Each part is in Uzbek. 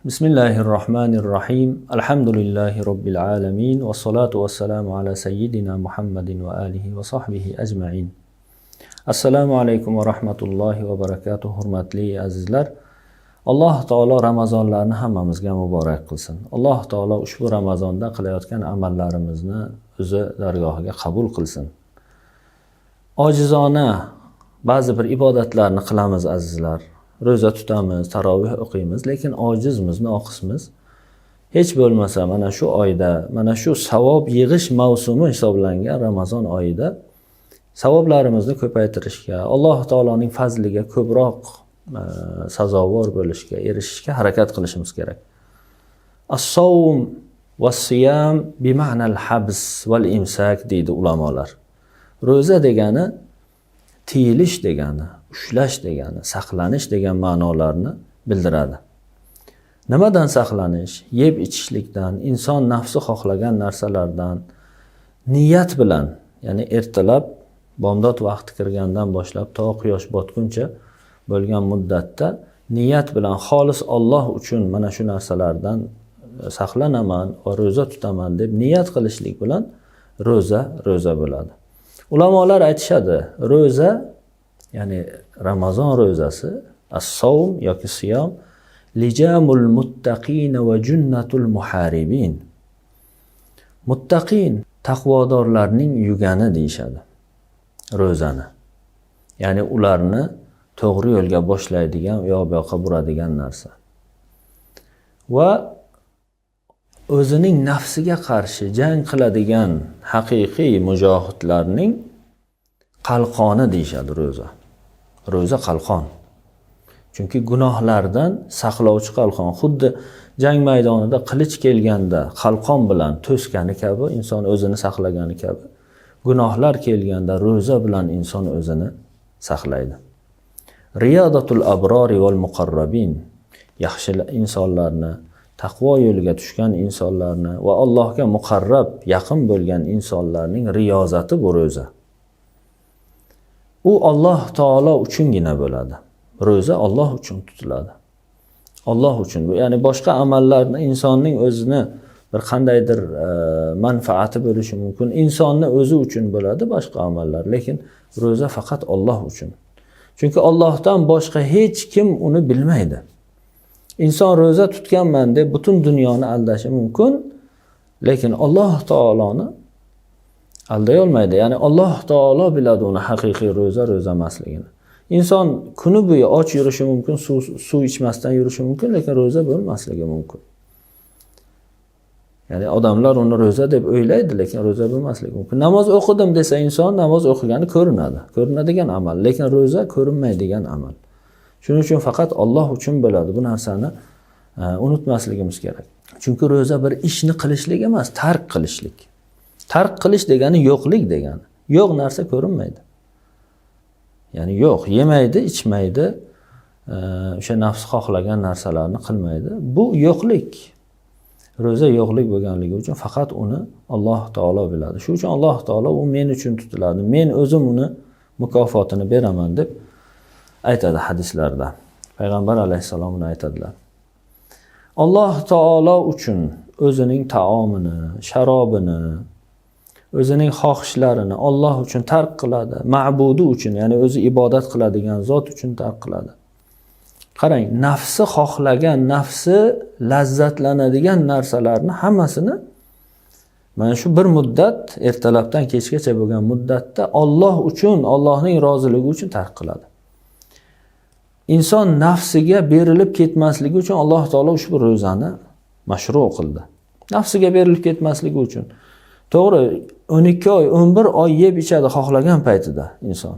Bismillahirrahmanirrahim. Alhamdulillahi Rabbil alamin. Wa salatu wa salamu ala sayyidina Muhammadin wa alihi wa sahbihi ajma'in. Assalomu alaykum va rahmatullohi va barakatuh. Hurmatli azizlar. Alloh taolo Ramazonlarni hammamizga muborak qilsin. Alloh taolo ushbu Ramazonda qilayotgan amallarimizni o'zi dargohiga qabul qilsin. Ojizona ba'zi bir ibodatlarni qilamiz azizlar. Ro'za tutamiz, tarovih o'qiymiz, lekin ojizmiz, noqismiz. Hech bo'lmasa mana shu oyda, mana shu savob yig'ish mavsumi hisoblangan Ramazon oyida savoblarimizni ko'paytirishga, Alloh taoloning fazliga ko'proq sazovor bo'lishga, erishishga harakat qilishimiz kerak. As-savm was-siyam bi ma'nal habs wal imsak deydi ulamolar. Ro'za degani tiyilish degani, ushlash degani, saqlanish degan ma'nolarni bildiradi. Nimadan saqlanish? Yeb ichishlikdan, inson nafsi xohlagan narsalardan niyat bilan, ya'ni ertalab bomdod vaqti kirgandan boshlab to quyosh botguncha bo'lgan muddatda niyat bilan xolis Alloh uchun mana shu narsalardan saqlanaman va ro'za tutaman deb niyat qilishlik bilan ro'za bo'ladi. Ulamolar aytishadi, ro'za ya'ni Ramazon ro'zasi, as-savm yoki siyom lijamul muttaqin va junnatul muharibin. Muttaqin taqvodorlarning yugani deyshadi ro'zani. Ya'ni ularni to'g'ri yo'lga boshlaydigan, u yoqqa buradigan narsa. Va o'zining nafsiga qarshi jang qiladigan haqiqiy mujohidlarning qalqoni deyshadi ro'za. Ro'za qalqon. Chunki gunohlardan saqlovchi qalqon. Xuddi jang maydonida qilich kelganda qalqon bilan to'sgani kabi, inson o'zini saqlagani kabi, gunohlar kelganda ro'za bilan inson o'zini saqlaydi. Riyadatul abrori wal muqarrabin. Yaxshi insonlarni, taqvo yo'liga tushgan insonlarni va Allohga muqarrab, yaqin bo'lgan insonlarning riyozati bu ro'za. U Alloh taolo uchungina bo'ladi. Ro'za Alloh uchun tutiladi. Alloh uchun. Ya'ni boshqa amallarni insonning o'zini bir qandaydir manfaati bo'lishi mumkin. Insonni o'zi uchun bo'ladi boshqa amallar, lekin ro'za faqat Alloh uchun. Chunki Allohdan boshqa hech kim uni bilmaydi. Inson ro'za tutganman deb butun dunyoni aldashi mumkin, lekin Alloh taoloni alday olmaydi. Ya'ni Alloh taolo biladi uni haqiqiy ro'za emasligini. Inson kuni bo'yi och yurishi mumkin, suv ichmasdan yurishi mumkin, lekin ro'za bo'lmasligi mumkin. Ya'ni odamlar uni ro'za deb o'ylaydi, lekin ro'za bo'lmasligi mumkin. Namoz o'qidim desa inson, namoz o'qigani ko'rinadi. Ko'rinadigan amal, lekin ro'za ko'rinmaydigan amal. Shuning uchun faqat Alloh uchun bo'ladi. Bu narsani unutmasligimiz kerak. Chunki ro'za bir ishni qilishlik emas, tark qilishlik. Tark qilish degani yo'qlik degani. Yo'q narsa ko'rinmaydi. Ya'ni yo'q, yemaydi, ichmaydi, o'sha nafs xohlagan narsalarni qilmaydi. Bu yo'qlik. Ro'za yo'qlik bo'lganligi uchun faqat uni Alloh taolo biladi. Shuning uchun Alloh taolo u men uchun tutiladi. Men o'zim uni mukofotini beraman deb aytadi hadislarda. Payg'ambar alayhissalom uni aytadilar. Alloh taolo uchun o'zining taomini, sharobini, o'zining xohishlarini Alloh uchun tark qiladi. Ma'budi uchun, ya'ni o'zi ibodat qiladigan zot uchun tark qiladi. Qarang, nafsi xohlagan, nafsi lazzatlanadigan narsalarni hammasini mana shu bir muddat, ertalabdan kechgacha bo'lgan muddatda Alloh uchun, Allohning roziligi uchun tark qiladi. Inson nafsiga berilib ketmasligi uchun Alloh taolo ushbu ro'zani mashru' qildi. Nafsiga berilib ketmasligi uchun. To'g'ri, 12 oy, 11 oy yeb ichadi xohlagan paytida inson.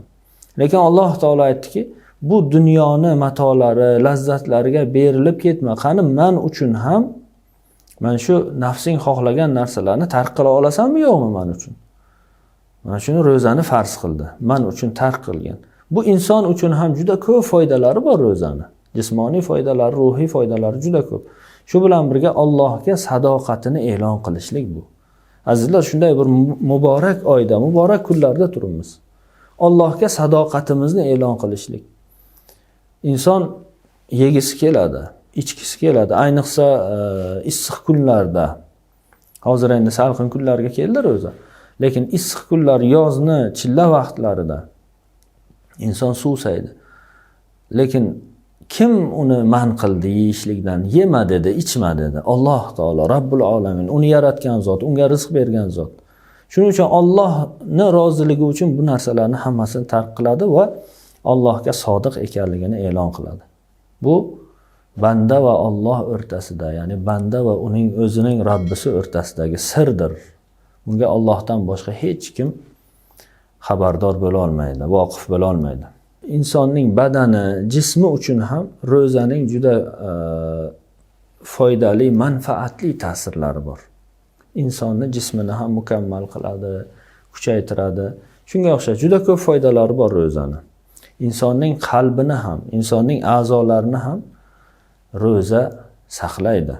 Lekin Alloh taolo aytdiki, bu dunyoni matolari, lazzatlariga berilib ketma. Qani men uchun ham men shu nafsing xohlagan narsalarni tark qila olasanmi yo'qmi men uchun? Mana shuni ro'zani farz qildi. Men uchun tark qilgan. Bu inson uchun ham juda ko'p foydalari bor ro'zani. Jismoniy foydalari, ruhiy foydalari juda ko'p. Shu bilan birga Allohga sadoqatini e'lon qilishlik bu. Azizlar, shunday bir muborak oyda, muborak kunlarda turibmiz. Allohga sadoqatimizni e'lon qilishlik. Inson yegisi keladi. ichkisi keladi. Ayniqsa issiq kunlarda. Hozir endi salqin kunlarga keldi ro'za. Lekin issiq kunlar, yozni chilla vaqtlarida inson suvsaydi. Lekin kim uni man qildi yeyishlikdan? Yema dedi, ichma dedi. Alloh taolo, Rabbul alamin, uni yaratgan zot, unga rizq bergan zot. Shuning uchun Allohning roziligi uchun bu narsalarni hammasini tark qiladi va Allohga sodiq ekanligini e'lon qiladi. Bu banda va Alloh o'rtasida, ya'ni banda va uning o'zining Rabbisi o'rtasidagi sirdir. Bunga Allohdan boshqa hech kim xabardor bo'la olmaydi, voqif bo'la olmaydi. Insonning badani, jismi uchun ham ro'zaning juda foydali, manfaatli ta'sirlari bor. Insonni jismini ham mukammal qiladi, kuchaytiradi. Shunga o'xshash juda ko'p foydalari bor ro'zani. Insonning qalbini ham, insonning a'zolarini ham ro'za saqlaydi.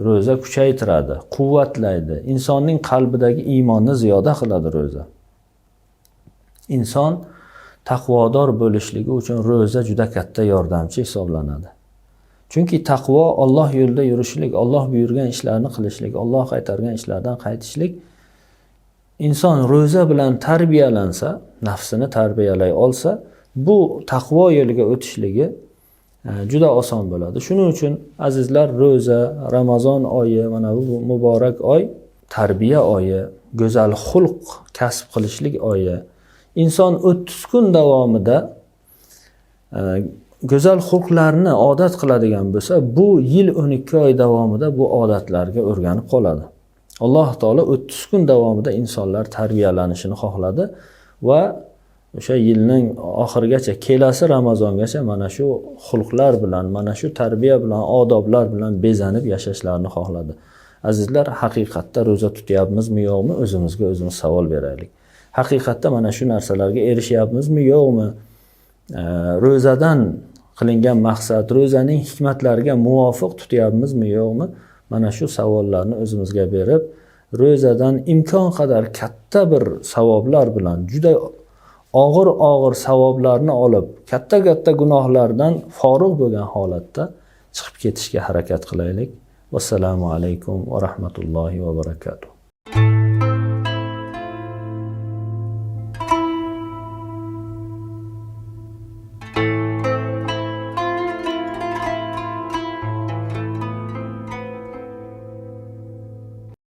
Ro'za kuchaytiradi, quvvatlaydi. Insonning qalbidagi iymonni ziyoda qiladi ro'za. Inson taqvodor bo'lishligi uchun ro'za juda katta yordamchi hisoblanadi. Chunki taqvo Alloh yo'lida yurishlik, Alloh buyurgan ishlarni qilishlik, Alloh qaytargan ishlardan qaytishlik. Inson ro'za bilan tarbiyalansa, nafsini tarbiyalay olsa, bu taqvo yo'liga o'tishligi juda oson bo'ladi. Shuning uchun azizlar, ro'za, Ramazon oyi, mana bu muborak oy, tarbiya oyi, go'zal xulq kasb qilishlik oyi. Inson 30 kun davomida go'zal xulqlarni odat qiladigan bo'lsa, bu yil 12 oy davomida bu odatlarga o'rganib qoladi. Alloh taolo 30 kun davomida insonlar tarbiyalanishini xohladi va o'sha yilning oxirigacha, kelasi Ramazongacha mana shu xulqlar bilan, mana shu tarbiya bilan, odoblar bilan bezanib yashashlarini xohladi. Azizlar, haqiqatda ro'za tutyapmizmi, yo'qmi? O'zimizga o'zimiz savol beraylik. Haqiqatda mana shu narsalarga erishyapmizmi, yo'qmi? Ro'zadan qilingan maqsad, ro'zaning hikmatlariga muvofiq tutyapmizmi, yo'qmi? Mana shu savollarni o'zimizga berib, ro'zadan imkon qadar katta bir savoblar bilan, juda og'ir savoblarni olib, katta gunohlardan forig' bo'lgan holatda chiqib ketishga harakat qilaylik. Vassalomu alaykum va rahmatullohi va barakatuh.